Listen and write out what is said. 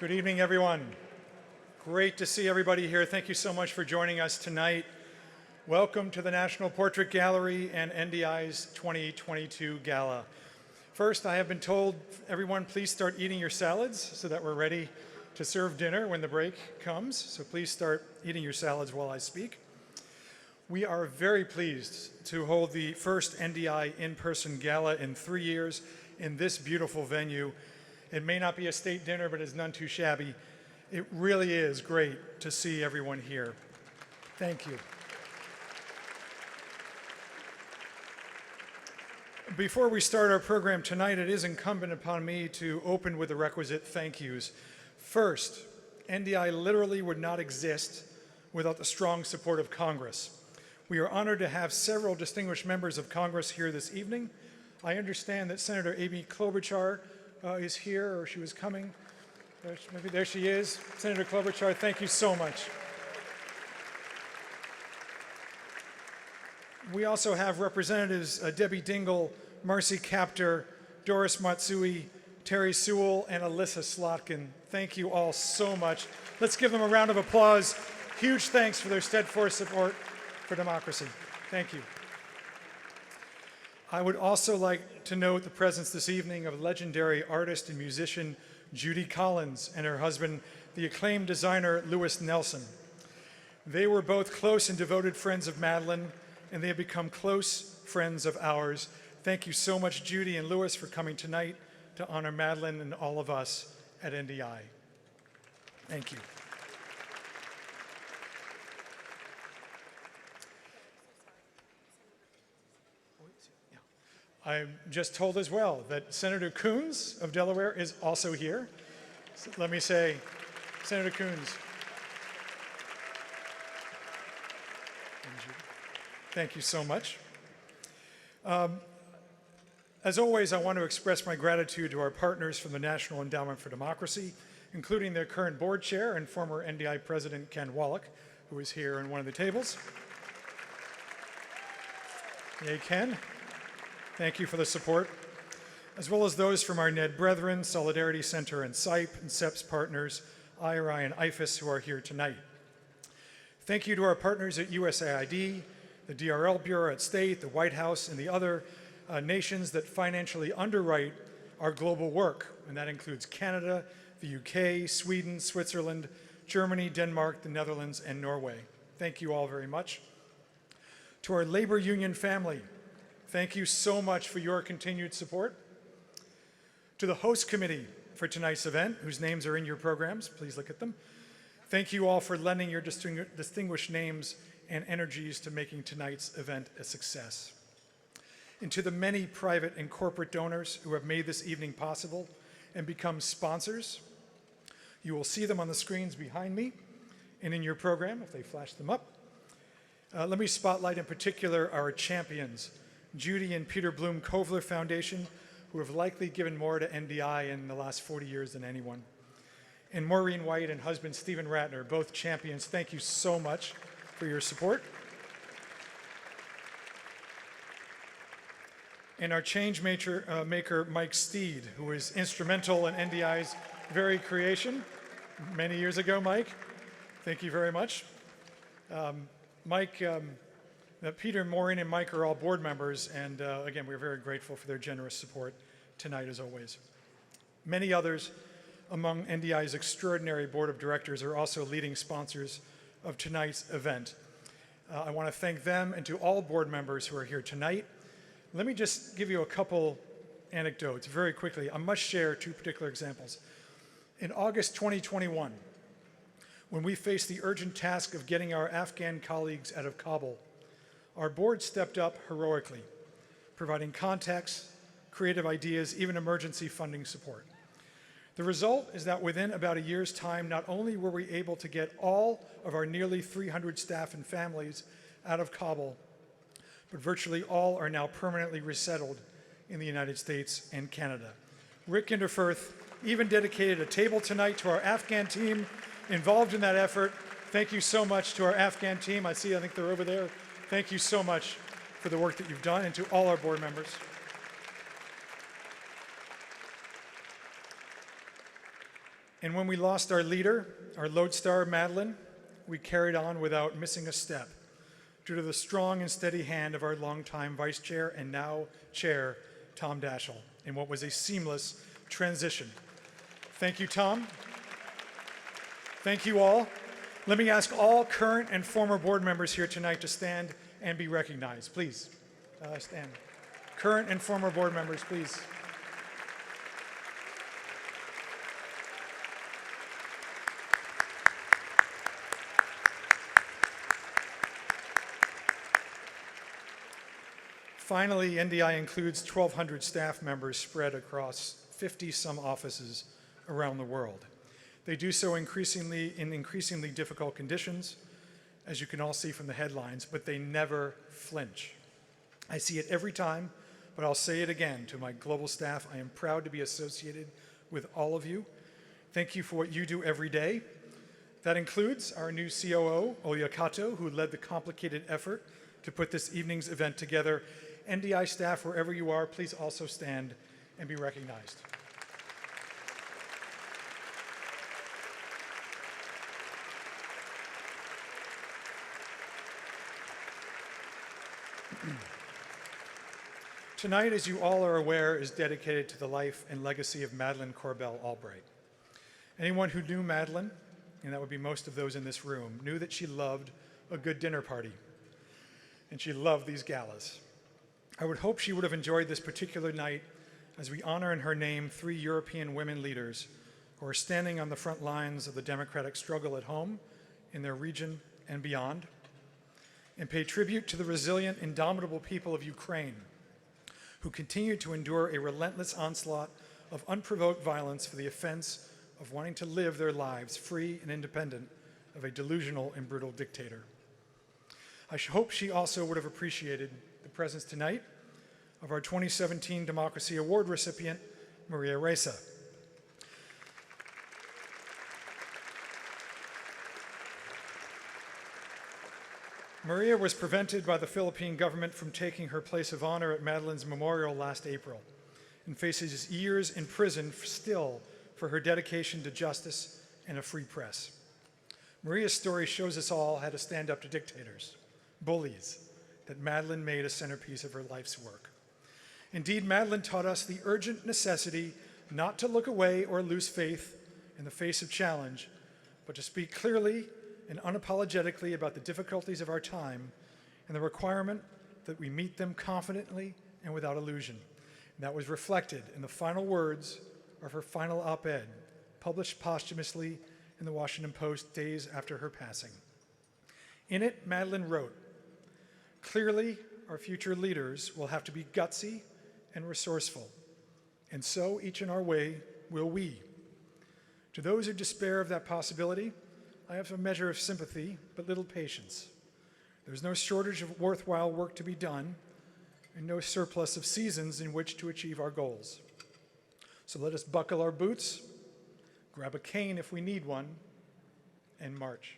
Good evening, everyone. Great to see everybody here. Thank you so much for joining us tonight. Welcome to the National Portrait Gallery and NDI's 2022 Gala. First, I have been told, everyone, please start eating your salads so that we're ready to serve dinner when the break comes. So please start eating your salads while I speak. We are very pleased to hold the first NDI in-person gala in 3 years in this beautiful venue. It may not be a state dinner, but it's none too shabby. It really is great to see everyone here. Thank you. Before we start our program tonight, it is incumbent upon me to open with the requisite thank yous. First, NDI literally would not exist without the strong support of Congress. We are honored to have several distinguished members of Congress here this evening. I understand that Senator Amy Klobuchar is here, or she was coming. Maybe there she is. Senator Klobuchar, thank you so much. We also have Representatives Debbie Dingell, Marcy Kaptur, Doris Matsui, Terry Sewell, and Alyssa Slotkin. Thank you all so much. Let's give them a round of applause. Huge thanks for their steadfast support for democracy. Thank you. I would also like to note the presence this evening of legendary artist and musician Judy Collins and her husband, the acclaimed designer Louis Nelson. They were both close and devoted friends of Madeleine, and they have become close friends of ours. Thank you so much, Judy and Louis, for coming tonight to honor Madeleine and all of us at NDI. Thank you. I'm just told as well that Senator Coons of Delaware is also here. So let me say, Senator Coons. Thank you so much. As always, I want to express my gratitude to our partners from the National Endowment for Democracy, including their current board chair and former NDI president, Ken Wallach, who is here on one of the tables. Yay, Ken. Thank you for the support, as well as those from our NED Brethren, Solidarity Center, and SIPE, and SEP's partners, IRI and IFAS, who are here tonight. Thank you to our partners at USAID, the DRL Bureau at State, the White House, and the other nations that financially underwrite our global work, and that includes Canada, the UK, Sweden, Switzerland, Germany, Denmark, the Netherlands, and Norway. Thank you all very much. To our labor union family, thank you so much for your continued support. To the host committee for tonight's event, whose names are in your programs, please look at them. Thank you all for lending your distinguished names and energies to making tonight's event a success. And to the many private and corporate donors who have made this evening possible and become sponsors, you will see them on the screens behind me and in your program if they flash them up. Let me spotlight in particular our champions, Judy and Peter Bloom Kovler Foundation, who have likely given more to NDI in the last 40 years than anyone. And Maureen White and husband Stephen Ratner, both champions. Thank you so much for your support. And our change maker, Mike Steed, who was instrumental in NDI's very creation many years ago. Mike, thank you very much. Peter, Maureen, and Mike are all board members, and again, we're very grateful for their generous support tonight, as always. Many others among NDI's extraordinary board of directors are also leading sponsors of tonight's event. I want to thank them, and to all board members who are here tonight. Let me just give you a couple anecdotes very quickly. I must share two particular examples. In August 2021, when we faced the urgent task of getting our Afghan colleagues out of Kabul, our board stepped up heroically, providing context, creative ideas, even emergency funding support. The result is that within about a year's time, not only were we able to get all of our nearly 300 staff and families out of Kabul, but virtually all are now permanently resettled in the United States and Canada. Rick Inderfirth even dedicated a table tonight to our Afghan team involved in that effort. Thank you so much to our Afghan team. I think they're over there. Thank you so much for the work that you've done, and to all our board members. And when we lost our leader, our lodestar, Madeleine, we carried on without missing a step due to the strong and steady hand of our longtime vice chair and now chair, Tom Daschle, in what was a seamless transition. Thank you, Tom. Thank you all. Let me ask all current and former board members here tonight to stand and be recognized. Please, stand. Current and former board members, please. Finally, NDI includes 1,200 staff members spread across 50-some offices around the world. They do so in increasingly difficult conditions, as you can all see from the headlines, but they never flinch. I see it every time, but I'll say it again to my global staff. I am proud to be associated with all of you. Thank you for what you do every day. That includes our new COO, Oya Kato, who led the complicated effort to put this evening's event together. NDI staff, wherever you are, please also stand and be recognized. Tonight, as you all are aware, is dedicated to the life and legacy of Madeleine Albright. Anyone who knew Madeleine, and that would be most of those in this room, knew that she loved a good dinner party, and she loved these galas. I would hope she would have enjoyed this particular night as we honor in her name 3 European women leaders who are standing on the front lines of the democratic struggle at home, in their region, and beyond, and pay tribute to the resilient, indomitable people of Ukraine who continue to endure a relentless onslaught of unprovoked violence for the offense of wanting to live their lives free and independent of a delusional and brutal dictator. I hope she also would have appreciated the presence tonight of our 2017 Democracy Award recipient, Maria Ressa. Maria was prevented by the Philippine government from taking her place of honor at Madeleine's memorial last April and faces years in prison still for her dedication to justice and a free press. Maria's story shows us all how to stand up to dictators, bullies, that Madeleine made a centerpiece of her life's work. Indeed, Madeleine taught us the urgent necessity not to look away or lose faith in the face of challenge, but to speak clearly and unapologetically about the difficulties of our time and the requirement that we meet them confidently and without illusion. And that was reflected in the final words of her final op-ed, published posthumously in the Washington Post days after her passing. In it, Madeleine wrote, "Clearly, our future leaders will have to be gutsy and resourceful, and so each in our way will we. To those who despair of that possibility, I have a measure of sympathy, but little patience. There's no shortage of worthwhile work to be done, and no surplus of seasons in which to achieve our goals. So let us buckle our boots, grab a cane if we need one, and march."